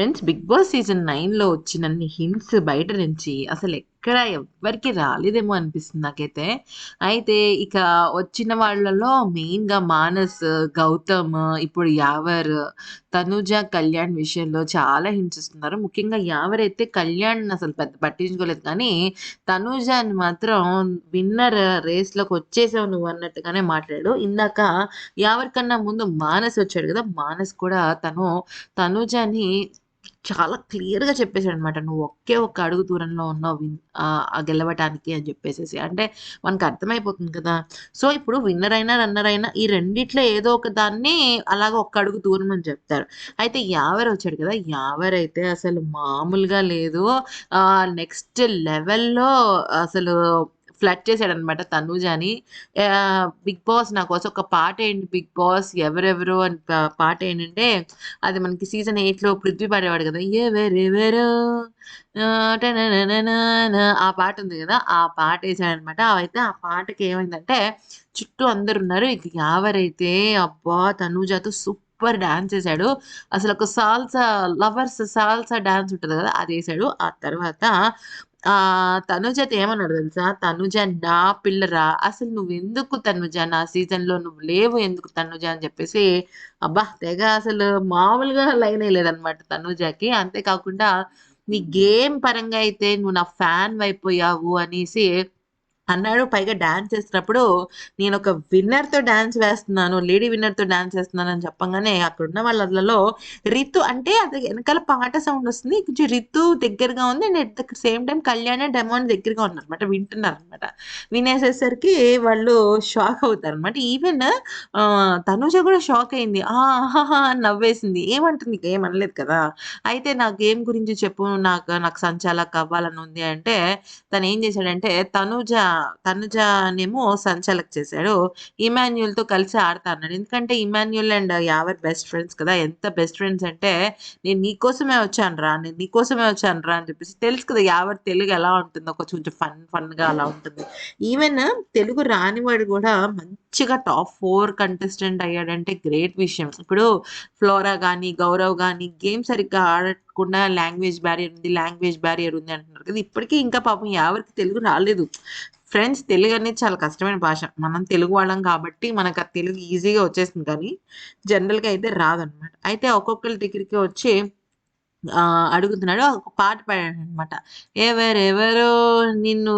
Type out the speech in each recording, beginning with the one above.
Friends 'Bigg Boss' season 9లో వచ్చినన్ని హింట్స్ బయట నుంచి అసలెక్కడ ఎవ్వరికీ రాలేదేమో అనిపిస్తుంది నాకైతే. అయితే ఇక వచ్చిన వాళ్ళలో మెయిన్‌గా 'మానస్', 'గౌతమ్', ఇప్పుడు 'యావర్', 'తనూజ', 'కళ్యాణ్' విషయంలో చాలా హింట్స్ ఇస్తున్నారు. ముఖ్యంగా 'యావర్' అయితే కళ్యాణ్‌ని అసలు పెద్ద పట్టించుకోలేదు. కానీ 'తనూజని' మాత్రం విన్నర్ రేస్‌లోకి వచ్చేసావు నువ్వు అన్నట్టుగానే మాట్లాడాడు. ఇందాక 'యావర్' కన్నా ముందు 'మానస్' వచ్చాడు కదా! 'మానస్' కూడా తనూజని చాలా క్లియర్‌గా చెప్పేసాడనమాట. "నువ్వు ఒకే ఒక్క అడుగు దూరంలో ఉన్నావు గెలవటానికి" అని చెప్పేసేసి. అంటే మనకు అర్థమైపోతుంది కదా! సో, ఇప్పుడు విన్నర్ అయినా, రన్నర్ అయినా ఈ రెండిట్లో ఏదో ఒక దాన్ని అలాగా ఒక్క అడుగు దూరం అని చెప్తారు. అయితే యావర్ వచ్చాడు కదా! యావర్ అయితే అసలు మామూలుగా లేదు. నెక్స్ట్ లెవెల్‌లో అసలు ఫ్లర్ట్ చేసాడనమాట తనూజని. 'బిగ్ బాస్' నా కోసం ఒక పాటేయండి 'బిగ్ బాస్' ఎవరెవరో అని పాట ఏంటంటే అది మనకి సీజన్ 8లో పృథ్వీ పాడేవాడు కదా! ఎవరెవరో టననననాన ఆ పాటుంది గదా! ఆ పాటేసాడనమాట. అయితే ఆ పాటకి ఏమైందంటే చుట్టూ అందరున్నారు. ఇక యావరైతే అబ్బా! తనూజతో సూపర్ డాన్స్ ఏసాడు. అసలొక సాల్సా లవర్స్ సాల్సా డాన్స్ ఉంటది గదా! అదేసాడు. ఆ తర్వాత తనుజతో ఏమన్నాడో తెలుసా? "తనుజ నా పిల్లరా! అసలు నువ్వెందుకు తనుజ నా సీజన్‌లో నువ్వు లేవు ఎందుకు తనుజ" అని చెప్పేసి అబ్బా! తెగ అసలు మామూలుగా లైనేయలేదనమాట తనూజకి. అంతే కాకుండా నీ గేమ్ పరంగా అయితే నువ్వు నా ఫ్యాన్‌వయిపోయావు అనేసి అన్నాడు. పైగా డాన్స్ చేస్తున్నప్పుడు నేనొక విన్నర్‌తో డాన్స్ వేస్తున్నాను. లేడీ విన్నర్‌తో డాన్స్ చేస్తున్నానని చెప్పంగానే అక్కడున్న వాళ్ళలో రితు అంటే అది ఎనకాల పాట సౌండ్ వస్తుంది. కొంచెం రితు దగ్గరగా ఉంది. And at the same time Kalyan, demon దగ్గరగా ఉన్నారనమాట. వింటున్నారనమాట. వినేసేసరికి వాళ్ళు షాక్ అవుతారనమాట. ఈవెన్ తనూజ కూడా షాక్ అయింది. ఆహాహా! అని నవ్వేసింది. ఏమంటుంది? ఏమనలేదు కదా! అయితే నా గేమ్ గురించి చెప్పు. నాకు సంచాలక్ అవ్వాలని ఉంది అంటే తనేం చేశాడంటే తనుజనేమో సంచాలక్ చేశాడు. ఇమాన్యుయల్‌తో కలిసి ఆడతా అన్నాడు. ఎందుకంటే Emmanuel and Yawar best friends కదా! ఎంత బెస్ట్ ఫ్రెండ్స్ అంటే నేను నీకోసమే వచ్చానురా! నేను నీకోసమే వచ్చానురా! అని చెప్పేసి తెలుసు కదా! యావర్ తెలుగు ఎలా ఉంటుందో కొంచెం ఫన్‌గా అలా ఉంటుంది. ఈవెన్ తెలుగు రానివాడు గూడా మంచిగా టాప్ 4 కంటెస్టెంట్ అయ్యాడంటే గ్రేట్ విషయం. ఇప్పుడు ఫ్లోరా గాని, గౌరవ్ గాని గేమ్ సరిగ్గా ఆడకుండా లాంగ్వేజ్ బ్యారియర్ ఉంది అంటున్నారు కదా! ఇప్పటికి ఇంకా పాపం యావరికి తెలుగు రాలేదు. ఫ్రెండ్స్ తెలుగనేది చాలా కష్టమైన భాష. మనం తెలుగు వాళ్ళం కాబట్టి మనకు ఆ తెలుగు ఈజీగా వచ్చేస్తుంది కానీ, జనరల్‌గా అయితే రాదనమాట. అయితే ఒక్కొక్కళ్ళ దగ్గరికి వచ్చి అడుగుతున్నాడు. ఒక పాట పాడాడనమాట. ఎవరెవరో నిన్ను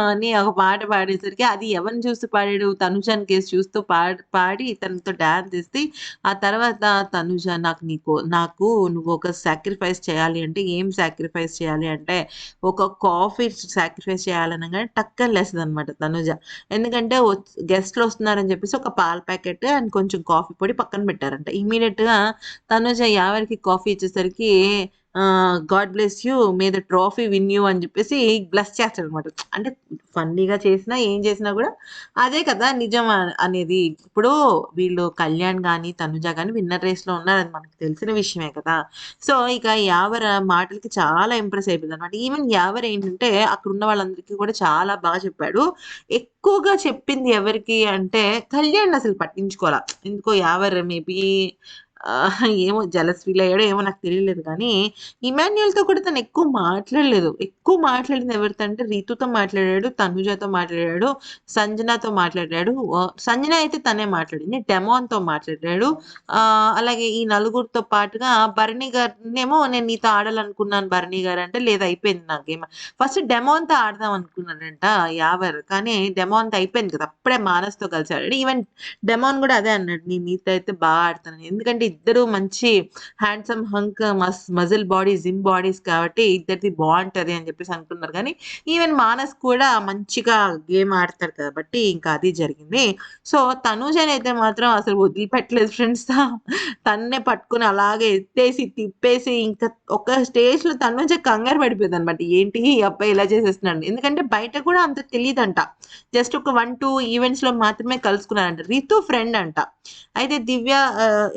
అని ఒక పాట పాడేసరికి అది ఎవరిని చూస్తూ పాడాడు? తనుజాని కేసి చూస్తూ పాడి తనతో డాన్స్ ఏసి, ఆ తర్వాత తనుజ నాకు నువ్వొక సాక్రిఫైస్ చేయాలి అంటే, ఏం సాక్రిఫైస్ చేయాలి అంటే, ఒక కాఫీ సాక్రిఫైస్ చేయాలనంగానే టక్కన లేస్తదనమాట తనుజ. ఎందుకంటే గెస్ట్‌లొస్తున్నారని చెప్పేసి ఒక పాల ప్యాకెట్ అండ్ కొంచెం కాఫీ పొడి పక్కన పెట్టారంట. ఇమ్మీడియేట్‌గా తనుజ యావరికి కాఫీ ఇచ్చేసరికి god bless you. May the trophy win you అని జెప్పేసి బ్లెస్ చేస్తాడనమాట. అంటే ఫన్నీగా చేసినా, ఏం చేసినా గూడా అదే కదా నిజం అనేది. ఇప్పుడు వీళ్ళు కళ్యాణ్ గాని, తనుజ గాని విన్నర్ రేస్‌లో ఉన్నారని మనకు తెలిసిన విషయమే కదా! సో, ఇక యావర్ మాటలకి చాలా ఇంప్రెస్ అయిపోయిందనమాట. ఈవెన్ యావర్ ఏంటంటే అక్కడున్న వాళ్ళందరికీ కూడా చాలా బాగా చెప్పాడు. ఎక్కువగా చెప్పింది ఎవరికి అంటే కళ్యాణ్‌ని అసలు పట్టించుకోలా. ఎందుకో యావర్ మేబీ ఏమో జెలస్ ఫీల్ అయ్యాడో ఏమో నాకు తెలియలేదు కానీ, ఇమాన్యుయల్‌తో కూడా తను ఎక్కువ మాట్లాడలేదు. ఎక్కువ మాట్లాడింది ఎవరితో అంటే రీతుతో మాట్లాడాడు, తనుజతో మాట్లాడాడు, సంజనతో మాట్లాడాడు. సంజన అయితే తనే మాట్లాడింది. డెమాన్‌తో మాట్లాడాడు. అలాగే ఈ నలుగురితో పాటుగా భరణి గారినేమో నేను నీతో ఆడాలనుకున్నాను భరణి గారు అంటే, లేదు అయిపోయింది నా గేమ్. ఫస్ట్ డెమాన్‌తో ఆడదాం అనుకున్నాడంట యావర్. కానీ డెమాన్‌తో అయిపోయింది కదా! అప్పుడే మానస్‌తో కలిసి ఆడాడు. ఈవెన్ డెమాన్ గూడా అదే అన్నాడు. నీతో అయితే ఆడతానని. ఎందుకంటే ఇద్దరు మంచి handsome hunk muscle body, gym bodies కాబట్టి ఇద్దరిది బావుంటది అని చెప్పేసి అనుకున్నారు గానీ, ఈవెన్ మానస్ కూడా మంచిగా గేమ్ ఆడతాడు కాబట్టి ఇంకా అది జరిగింది. సో, తనూజనైతే మాత్రం అసలు వదిలిపెట్టలేదు ఫ్రెండ్స్. తన్నే పట్టుకొని అలాగే ఎత్తేసి, తిప్పేసి ఇంకా ఒక స్టేజ్‌లో తనూజ కంగారు పడిపోయిందనమాట. ఏంటి ఈ అబ్బాయి ఇలా చేసేస్తున్నాడని. ఎందుకంటే బయట కూడా అంత తెలీదంట. జస్ట్ ఒక 1, 2 ఈవెంట్స్‌లో మాత్రమే కలుసుకున్నారంట. రితు ఫ్రెండ్ అంట. అయితే దివ్య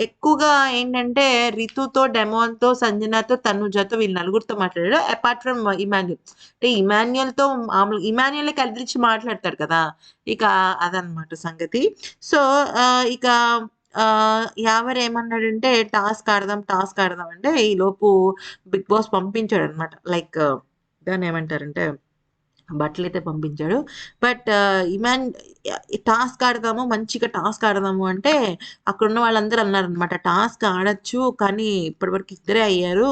ఎక్కువగా ఏంటంటే రితుతో, డెమోన్‌తో, సంజనతో, తనుజతో వీళ్ళు నలుగురితో మాట్లాడాడు. Apart from Emmanuel. అంటే ఇమాన్యుల్‌తో ఇమాన్యులే కదిలిచ్చి మాట్లాడతాడు కదా! ఇక అదనమాట సంగతి. సో, ఇక యావర్ ఏమన్నాడంటే టాస్క్ ఆడదాం అంటే ఈలోపు బిగ్ బాస్ పంపించాడనమాట. లైక్ దాన్నేమంటారంటే బట్టలైతే పంపించాడు. బట్ ఇమాన్ టాస్క్ ఆడదాము, మంచిగా టాస్క్ ఆడదాము అంటే అక్కడున్న వాళ్ళందరూ అన్నారనమాట. టాస్క్ ఆడొచ్చు కానీ ఇప్పటివరకు ఇద్దరే అయ్యారు.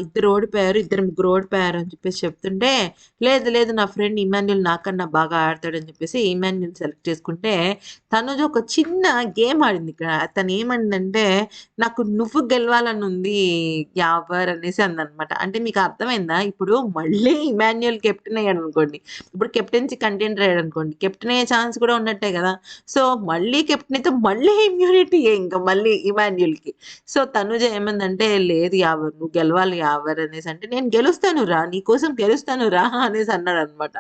ఇద్దరు ఓడిపోయారు. ఇద్దరు ముగ్గురు ఓడిపోయారు అని చెప్పేసి చెప్తుంటే, లేదు లేదు నా ఫ్రెండ్ ఇమాన్యుల్ నాకన్నా బాగా ఆడతాడని చెప్పేసి ఇమాన్యుల్ సెలెక్ట్ చేసుకుంటే, తనుజ ఒక చిన్న గేమ్ ఆడింది ఇక్కడ. తనేమనిందంటే, నాకు నువ్వు గెలవాలనుంది యావర్ అనేసి అందనమాట. అంటే మీకు అర్థమైందా? ఇప్పుడు మళ్ళీ ఇమాన్యుయల్ కెప్టెన్ అయ్యాడనుకోండి. ఇప్పుడు కెప్టెన్సీ కంటెండర్ అయ్యాడనుకోండి. కెప్టెన్ అయ్యే ఛాన్స్ కూడా ఉన్నట్టే గదా! సో, మళ్ళీ కెప్టెన్ అయితే మళ్ళీ ఇమ్యూనిటీయే ఇంక మళ్ళీ ఇమాన్యుయల్‌కి. సో, తనుజ ఏమందంటే, లేదు యావర్ నువ్వు గెలవాలి యావర్ అనేసంటే, నేను గెలుస్తాను రా! నీకోసం గెలుస్తాను రా! అనేసి అన్నాడనమాట.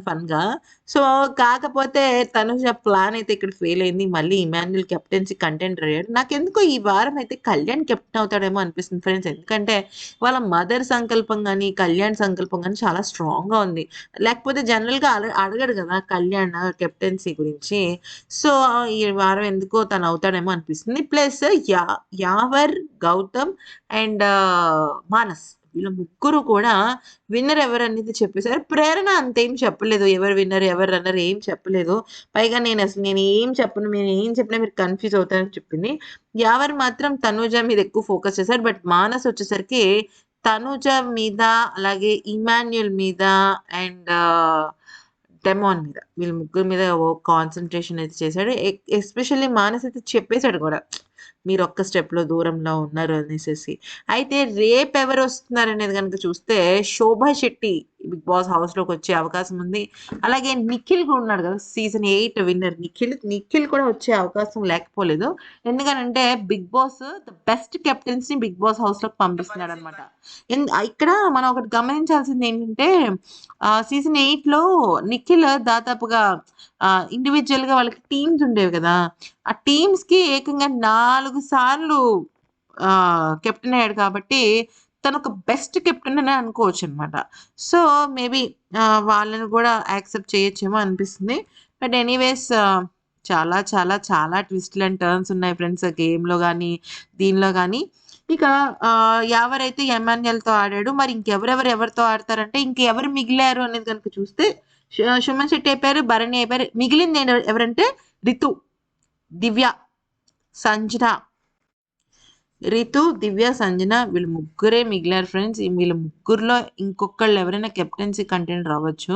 ఫన్‌గా. సో, కాకపోతే తనుజ ప్లాన్ అయితే ఇక్కడ ఫెయిల్ అయింది. మళ్ళీ ఇమాన్యుయల్ కెప్టెన్సీ కంటెండర్ అయ్యాడు. నాకెందుకో ఈ వారం అయితే కళ్యాణ్ కెప్టెన్ అవుతాడేమో అనిపిస్తుంది ఫ్రెండ్స్. ఎందుకంటే వాళ్ళ మదర్ సంకల్పం గాని, కళ్యాణ్ సంకల్పం గాని చాలా స్ట్రాంగ్‌గా ఉంది. లేకపోతే జనరల్‌గా అడగడు గదా! కళ్యాణ్ కెప్టెన్సీ గురించి. సో, ఈ వారం ఎందుకో తను అవుతాడేమో అనిపిస్తుంది. ప్లస్ యా యావర్, గౌతమ్ అండ్ మానస్ వీళ్ళ ముగ్గురు కూడా విన్నర్ ఎవరనేది చెప్పేసారు. ప్రేరణ అంతేం చెప్పలేదు. ఎవరు విన్నర్, ఎవరు రన్నర్ ఏం చెప్పలేదు. పైగా నేనేం చెప్పను. నేనేం చెప్పినా మీరు కన్‌ఫ్యూజ్ అవుతారని చెప్పింది. యావర్ మాత్రం తనూజ మీద ఎక్కువ ఫోకస్ చేశారు. బట్ మానస్ వచ్చేసరికి తనూజ మీద, అలాగే ఇమాన్యుయల్ మీద అండ్ డెమాన్ మీద వీళ్ళ ముగ్గురు మీద కాన్సంట్రేషన్ అయితే చేశాడు. ఎస్పెషల్లీ మానస్ అయితే చెప్పేసాడు గూడా. మీరొక్క స్టెప్‌లో దూరంలో ఉన్నారు అనేసేసి. అయితే రేపెవరొస్తున్నారనేది గనుక చూస్తే 'శోభా శెట్టి' బిగ్ బాస్ హౌస్‌లోకొచ్చే అవకాశం ఉంది. అలాగే నిఖిల్ కూడా ఉన్నాడు గదా! సీజన్ 8 విన్నర్ నిఖిల్ కూడా వచ్చే అవకాశం లేకపోలేదు. ఎందుకనంటే బిగ్ బాస్ ద బెస్ట్ కెప్టెన్స్‌ని బిగ్ బాస్ హౌస్‌లోకి పంపిస్తున్నాడనమాట. ఇక్కడ మనం ఒకటి గమనించాల్సిందేంటంటే సీజన్ 8లో నిఖిల్ దాదాపుగా ఇండివిడ్యుయల్‌గా వాళ్ళకి టీమ్స్ ఉండేవి గదా! ఆ టీమ్స్‌కి ఏకంగా 4 సార్లు కెప్టెన్ అయ్యాడు కాబట్టి, తనొక బెస్ట్ కెప్టెన్ అనే అనుకోవచ్చనమాట. సో, మేబీ వాళ్ళని గూడా యాక్సెప్ట్ చేయొచ్చేమో అనిపిస్తుంది. బట్ ఎనీవేస్ చాలా ట్విస్టులు అండ్ టర్న్స్ ఉన్నాయి ఫ్రెండ్స్ గేమ్‌లో గాని, దీనిలో గాని. ఇక యావరైతే ఎమాన్యుయల్‌తో ఆడాడు. మరి ఎవరితో ఆడతారంటే ఇంకెవరు మిగిలారు అనేది గనుక చూస్తే సుమన్ శెట్టి అయిపోయారు, భరణి అయిపోయారు. మిగిలింది ఎవరంటే రితు, దివ్య, సంజన. రితు, దివ్య, సంజన వీళ్ళు ముగ్గురే మిగిలారు ఫ్రెండ్స్. వీళ్ళ ముగ్గురిలో ఇంకొకళ్ళు ఎవరైనా కెప్టెన్సీ కంటెండర్ అవ్వచ్చు.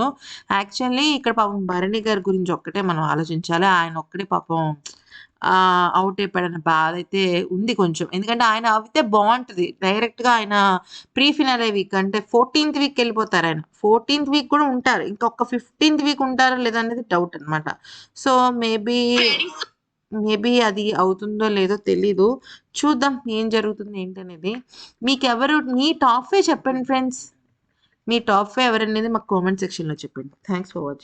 యాక్చువల్లీ ఇక్కడ పాపం భరణి గారి గురించి ఒక్కటే మనం ఆలోచించాలి. ఆయన ఒక్కడే పాపం ఔట్ అయిపోయాడన్న బాధైతే ఉంది కొంచెం. ఎందుకంటే ఆయన అవితే బావుంటది. డైరెక్ట్‌గా ఆయన ప్రీ ఫినాలే వీక్ అంటే 14థ్ వీక్ ఎళ్ళిపోతారాయన. 14థ్ వీక్ కూడా ఉంటారు. ఇంకొక 15థ్ వీక్ ఉంటారా లేదా అనేది డౌట్ అనమాట. సో, మేబీ అది అవుతుందో లేదో తెలీదు. చూద్దాం ఏం జరుగుతుంది ఏంటనేది. మీ టాప్ 5 చెప్పండి ఫ్రెండ్స్. మీ టాప్ 5 ఎవరనేది మాకు కామెంట్ సెక్షన్‌లో చెప్పండి. Thanks for watching.